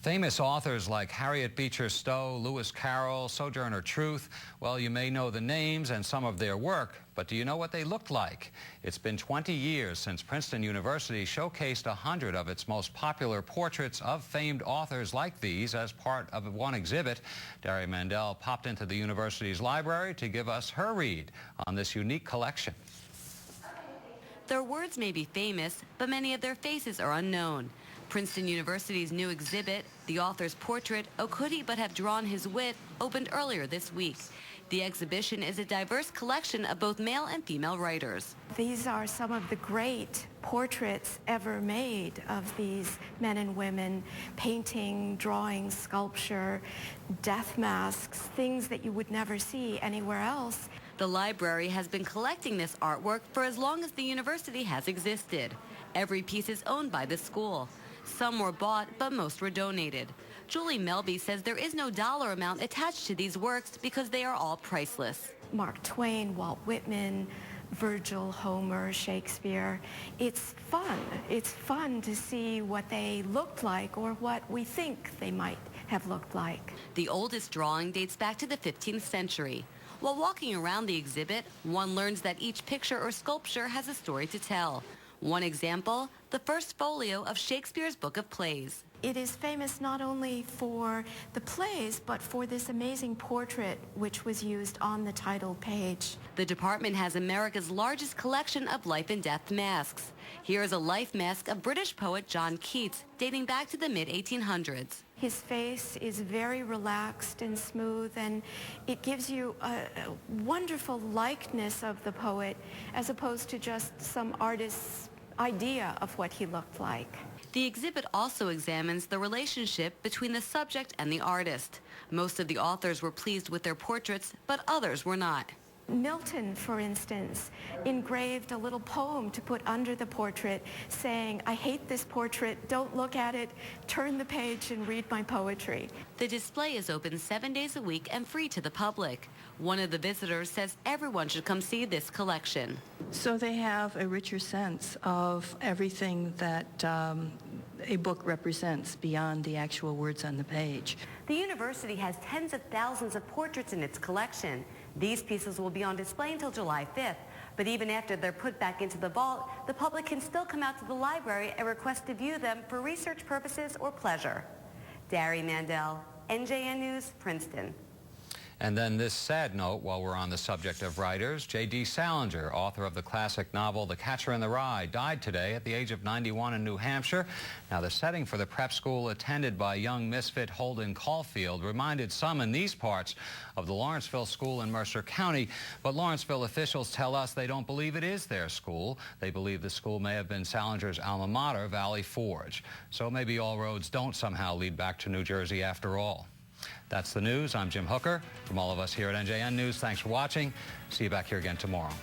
Famous authors like Harriet Beecher Stowe, Lewis Carroll, Sojourner Truth, well, you may know the names and some of their work, but do you know what they looked like? It's been 20 years since Princeton University showcased 100 of its most popular portraits of famed authors like these as part of one exhibit. Dari Mandel popped into the university's library to give us her read on this unique collection. Their words may be famous, but many of their faces are unknown. Princeton University's new exhibit, The Author's Portrait, Oh Could He But Have Drawn His Wit, opened earlier this week. The exhibition is a diverse collection of both male and female writers. These are some of the great portraits ever made of these men and women, painting, drawing, sculpture, death masks, things that you would never see anywhere else. The library has been collecting this artwork for as long as the university has existed. Every piece is owned by the school. Some were bought, but most were donated. Julie Melby says there is no dollar amount attached to these works because they are all priceless. Mark Twain, Walt Whitman, Virgil, Homer, Shakespeare. It's fun. It's fun to see what they looked like or what we think they might have looked like. The oldest drawing dates back to the 15th century. While walking around the exhibit, one learns that each picture or sculpture has a story to tell. One example, the first folio of Shakespeare's Book of Plays. It is famous not only for the plays, but for this amazing portrait which was used on the title page. The department has America's largest collection of life and death masks. Here is a life mask of British poet John Keats, dating back to the mid-1800s. His face is very relaxed and smooth, and it gives you a wonderful likeness of the poet as opposed to just some artist's idea of what he looked like. The exhibit also examines the relationship between the subject and the artist. Most of the authors were pleased with their portraits, but others were not. Milton, for instance, engraved a little poem to put under the portrait saying, "I hate this portrait, don't look at it, turn the page and read my poetry." The display is open 7 days a week and free to the public. One of the visitors says everyone should come see this collection. So they have a richer sense of everything that a book represents beyond the actual words on the page. The university has tens of thousands of portraits in its collection. These pieces will be on display until July 5th, but even after they're put back into the vault, the public can still come out to the library and request to view them for research purposes or pleasure. Dari Mandel, NJN News, Princeton. And then this sad note, while we're on the subject of writers, J.D. Salinger, author of the classic novel The Catcher in the Rye, died today at the age of 91 in New Hampshire. Now, the setting for the prep school attended by young misfit Holden Caulfield reminded some in these parts of the Lawrenceville School in Mercer County. But Lawrenceville officials tell us they don't believe it is their school. They believe the school may have been Salinger's alma mater, Valley Forge. So maybe all roads don't somehow lead back to New Jersey after all. That's the news. I'm Jim Hooker. From all of us here at NJN News, thanks for watching. See you back here again tomorrow.